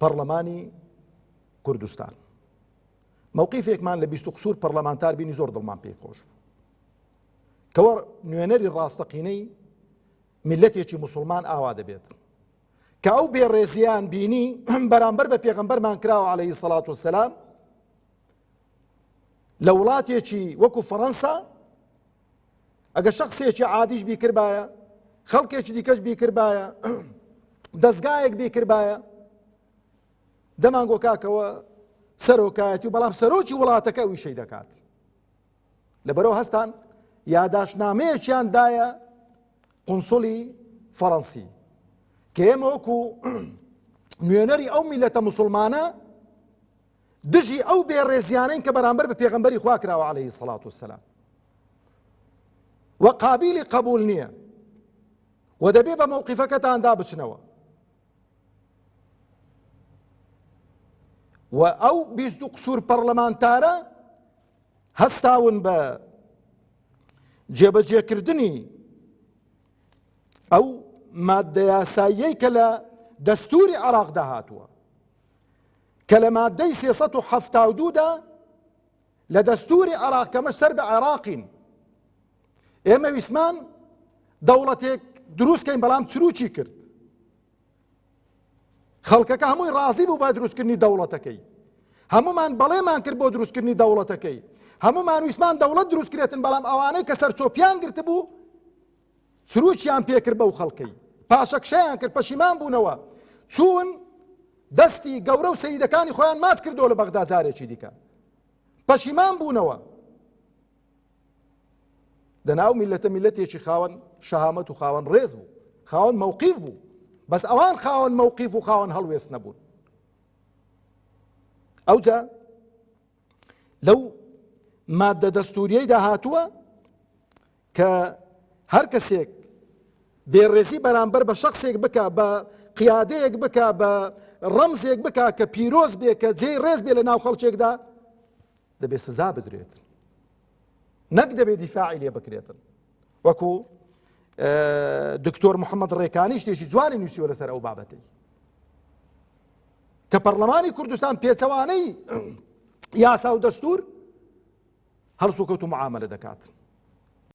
پەرلەمانی کوردستان مووقیفێکمان لە 20 قسوور پەرلەمانتار بینی زۆر دڵمان پێی خۆش کەوە نوێنەری ڕاستەقینەی میلەتێکی موسڵمان ئاوا دەبێت کە ئەو بێڕێزیان بینی بەرامبەر بە پێغەمبەرمان کراوە عەلەیهی سەڵات وەسەلام لە وڵاتێکی وەکو فەڕەنسا ئەگە شەخصێکی عادیش بیکردبایە خەڵکێکی دیکەش بیکردبایە دەستگایەک بیکردبایە دەمانگۆ کاکەوە سەرۆکایەتی و بەڵام سەرۆکی وڵاتەکە ئەویشەی دەکات لەبەرەوە هەستان یاداشنامەیەکیان دایە قونسوڵی فەڕەنسی کە ئێمە وەکو نوێنەری ئەو میلەتە موسڵمانە دژی ئەو بێڕێزیانەین کە بەرامبەر بە پێغەمبەری خوا کراوە عەلەیهی سەڵات وەسەلام و قابیلی قبول نییە و دەبێ بە مووقیفەکەتاندا بچنەوە و ئەو 20 قسوور پەرلەمانتارە هەستاون بە جێبەجێکردنی ئەو مادە یاساییەی کە لە دەستوری عێراقدا هاتووە کە لە مادەی 372دا لە دەستوری عێراق کەمە سەر بە عێراقین ئێمە ویسمان دەوڵەتێک دروستکەین بەڵام چروکی کرد خەڵکەکە هەمووی ڕازی بوو بە دروستکردنی دەوڵەتەکەی هەمومان بەڵێمان کرد بۆ دروستکردنی دەوڵەتەکەی هەمومان ویسمان دەوڵەت دروستکرێتن بەڵام ئەوانەی کە سەرچۆپیان گرتە بوو چروکیان پێکرد بەو خەڵکەی پاشەکشەیان کرد پەشیمان بوونەوە چوون دەستی گەورە و سەیدەکانی خۆیان ماچ کردەوە لە بەغدا جارێکی دیکە پەشیمان بوونەوە دەناو میلەتە میلەتێکی خاوەن شەهامەت و خاوەن ڕێز بوو خاوەن مووقیف بوو بەس ئەوان خاوەن مووقیف و خاوەن هەڵوێست نەبوون ئەوجا لەو مادە دەستوریەیدا هاتووە کە هەر کەسێک بێڕێزی بەرامبەر بە شەخصێک بکە بە قیادەیەک بکە بە ڕەمزێک بکە کە پیرۆز بێ کە جێی ڕێز بێ لە ناو خەڵکێکدا دەبێ سزا بدرێت نەک دەبێ دیفاعی لێ بکرێتن وەکو دکتۆر محەممەد ڕێکانی شتێکی جوانی نووسیوە لەسەر ئەو بابەتەی کە پەرلەمانی کوردستان پێچەوانەی یاسا و دەستور هەڵسوکەوت و معاملە دەکات